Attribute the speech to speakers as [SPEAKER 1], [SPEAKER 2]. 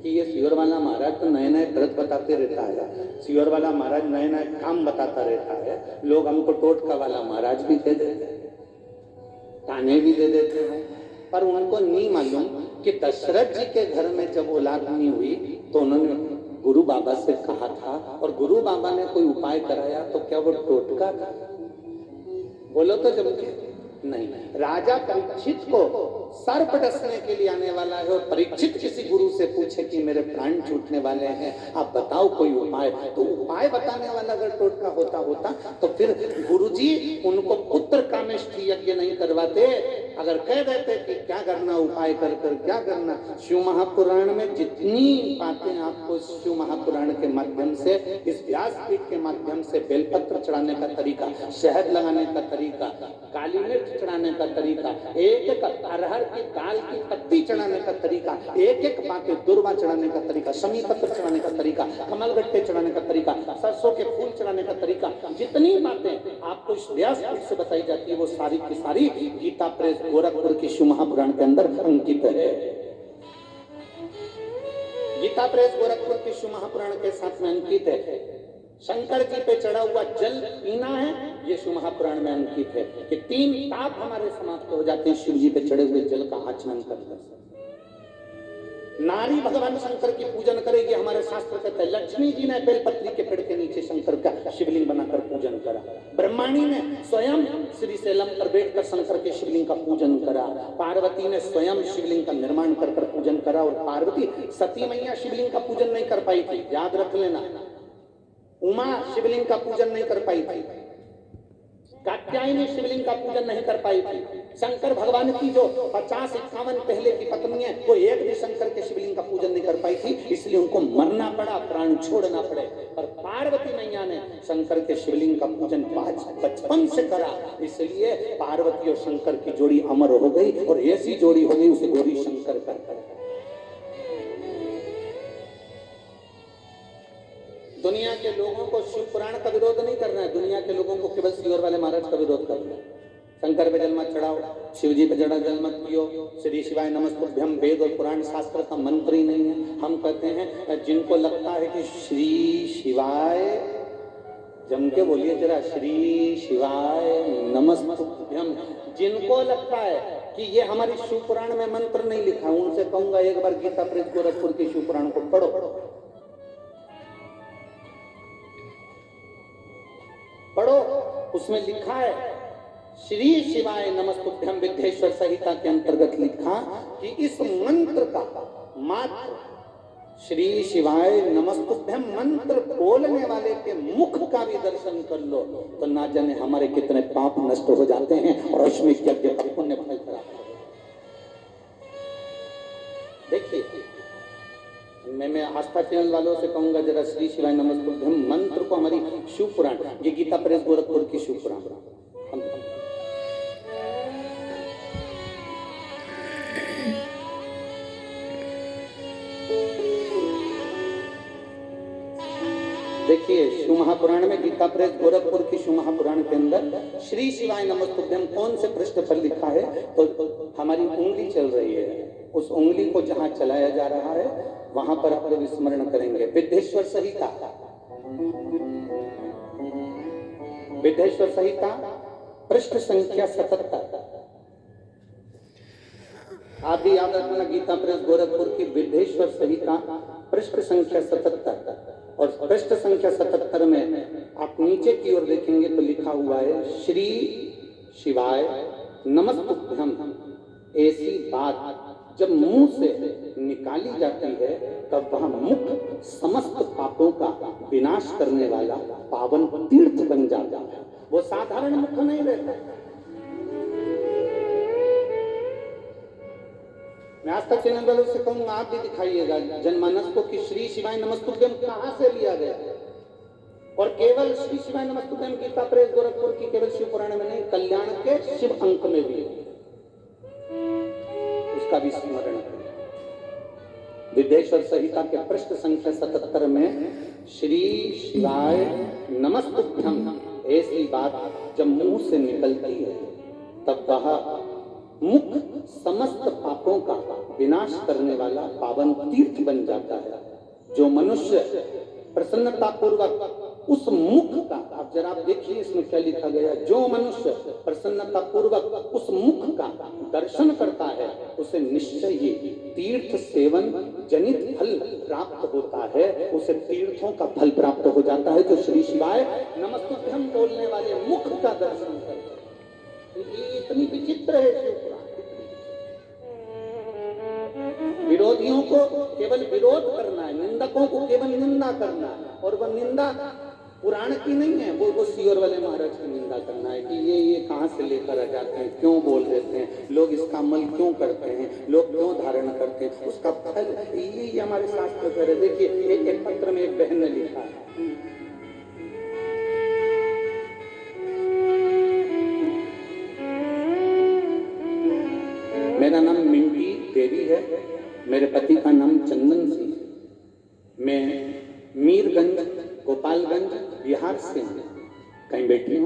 [SPEAKER 1] कि ये सियोर वाला महाराज तो नए नए व्रत बताते रहता है, सियोर वाला महाराज नए नए काम बताता रहता है, लोग हमको टोटका वाला महाराज भी दे देते हैं, ताने भी दे देते हैं, पर उनको नहीं मालूम कि दशरथ जी के घर में जब औलाद नहीं हुई तो उन्होंने गुरु बाबा से कहा था, और गुरु बाबा ने कोई उपाय कराया तो क्या वो टोटका था? बोलो तो जब नहीं, राजा परीक्षित को सर्प डसने के लिए आने वाला है और परीक्षित किसी गुरु से पूछे कि मेरे प्राण छूटने वाले हैं, आप बताओ कोई उपाय। तो उपाय बताने वाला अगर टोटका होता तो फिर गुरुजी उनको पुत्र कामेष्ठी यज्ञ नहीं करवाते, अगर कह देते कि क्या करना उपाय कर क्या करना। शिव महापुराण में जितनी बातें आपको शिव महापुराण के माध्यम से, इस व्यासपीठ के माध्यम से, बेलपत्र चढ़ाने का तरीका, शहद लगाने का तरीका, काली मिर्च चढ़ाने का तरीका, एक एक अरहर की दाल की पत्ती चढ़ाने का तरीका, एक एक बातें दुर्वा चढ़ाने का तरीका, शमी पत्र चढ़ाने का तरीका, कमलगट्टे चढ़ाने का तरीका, सरसों के फूल चढ़ाने का तरीका, जितनी बातें आपको इस व्यासपीठ से बताई जाती है वो सारी की सारी गीता प्रेस गोरखपुर की शिव महापुराण के अंदर अंकित है। गीता प्रेस गोरखपुर की शिव महापुराण के साथ में अंकित है। शंकर जी पे चढ़ा हुआ जल पीना है, ये शिव महापुराण में अंकित है कि 3 ताप हमारे समाप्त हो जाते हैं शिव जी पे चढ़े हुए जल का आचमन करने से। नारी भगवान शंकर की पूजन करेगी, हमारे शास्त्र कहते हैं। लक्ष्मी जी ने बेलपत्री के पेड़ के नीचे शंकर का शिवलिंग बनाकर पूजन करा। ब्रह्माणी ने स्वयं श्री शैलम पर बैठकर शंकर के शिवलिंग का पूजन करा। पार्वती ने स्वयं शिवलिंग का निर्माण कर पूजन करा, और पार्वती सती मैया शिवलिंग का पूजन नहीं कर पाई थी, याद रख लेना। उमा शिवलिंग का पूजन नहीं कर पाई थी, कात्यायनी शिवलिंग का पूजन नहीं कर पाई थी। शंकर भगवान की जो 50-51 पहले की पत्नी है, वो एक भी शंकर के शिवलिंग का पूजन नहीं कर पाई थी, इसलिए उनको मरना पड़ा, प्राण छोड़ना पड़े। और पार्वती मैया ने शंकर के शिवलिंग का पूजन बचपन से करा, इसलिए पार्वती और शंकर की जोड़ी अमर हो गई, और ऐसी जोड़ी हो गई उसे गौरी शंकर कर। दुनिया के लोगों को शिव पुराण का विरोध नहीं करना है, दुनिया के लोगों को केवल सियोर वाले महाराज का विरोध करना है। शंकर पे जल मत चढ़ाओ, शिव जी पे जड़ा जल मत पियो, श्री शिवाय नमस्तुभ्यम वेद और पुराण शास्त्र का मंत्र ही नहीं है। हम कहते हैं जिनको लगता है कि श्री शिवाय, जम के बोलिए जरा, श्री शिवाय नमस्तुभ्यम, जिनको लगता है कि ये हमारी शिव पुराण में मंत्र नहीं लिखा, उनसे कहूंगा एक बार गीता प्रेस गोरखपुर के शिव पुराण को पढ़ो, उसमें लिखा है श्री शिवाय नमस्तुभ्यम। विद्येश्वर संहिता के अंतर्गत लिखा कि इस मंत्र का मात्र श्री शिवाय नमस्तुभ्यम मंत्र बोलने वाले के मुख का भी दर्शन कर लो तो ना जाने हमारे कितने पाप नष्ट हो जाते हैं और अश्वमेध यज्ञ का पुण्य फल प्राप्त हो। देखिए, मैं आस्था चैनल वालों से कहूंगा जरा श्री शिवाय नमस्तुभ्यम मंत्र को हमारी शिव पुराण, ये गीता प्रेस गोरखपुर की शिव पुराण, देखिए शिव महापुराण में, गीता प्रेस गोरखपुर की शिव महापुराण के अंदर श्री शिवाय नमस्तुभ्यम कौन से पृष्ठ पर लिखा है, तो हमारी उंगली चल रही है, उस उंगली को जहां चलाया जा रहा है वहां पर आप लोग स्मरण करेंगे। विद्येश्वर संहिता, विद्येश्वर संहिता पृष्ठ संख्या 77, आप भी याद रखना, गीता प्रेस गोरखपुर की विद्येश्वर संहिता पृष्ठ संख्या 77, और पृष्ठ संख्या 77 में आप नीचे की ओर देखेंगे तो लिखा हुआ है श्री शिवाय नमस्तुभ्यम। ऐसी बात जब मुंह से निकाली जाती है तब वह मुख समस्त पापों का विनाश करने वाला पावन तीर्थ बन जाता है, वो साधारण मुख नहीं रहता। मैं आस्था चैनल वालों से कहूंगा आप भी दिखाइएगा जनमानस को कि श्री शिवाय नमस्तुभ्यम कहां से लिया गया, और केवल श्री शिवाय नमस्तुभ्यम गीता प्रेस गोरखपुर की केवल शिव पुराण में नहीं, कल्याण के शिव अंक में भी है, उसका भी स्मरण करें। विद्येश्वर संहिता के पृष्ठ संख्या 77 में श्री शिवाय नमस्तुभ्यम ऐसी बात जब मुंह से निकलती है तब वह मुख समस्त पापों का विनाश करने वाला पावन तीर्थ बन जाता है। जो मनुष्य प्रसन्नता पूर्वक उस मुख का, आप जरा देखिए इसमें क्या लिखा गया, जो मनुष्य प्रसन्नता पूर्वक उस मुख का दर्शन करता है उसे निश्चय ही तीर्थ सेवन जनित फल प्राप्त होता है, उसे तीर्थों का फल प्राप्त हो जाता है। जो श्री शिवाय नमस्तुभ्यम बोलने वाले मुख का दर्शन करते हैं, ये इतनी विचित्र है शिवपुराण। विरोधियों को केवल विरोध करना है, निंदकों को केवल निंदा करना है, और वह निंदा पुराण की नहीं है, वो सियोर वाले महाराज की निंदा करना है कि ये कहाँ से लेकर आ जाते हैं, क्यों बोल देते हैं, लोग इसका अमल क्यों करते हैं, लोग क्यों धारण करते हैं, उसका फल ये हमारे शास्त्र कर। देखिए एक पत्र में एक बहन ने लिखा है, मेरा नाम मिंटी देवी है, मेरे पति का नाम चंदन सिंह, मैं मीरगंज गोपालगंज बिहार से कहीं बैठी हूँ।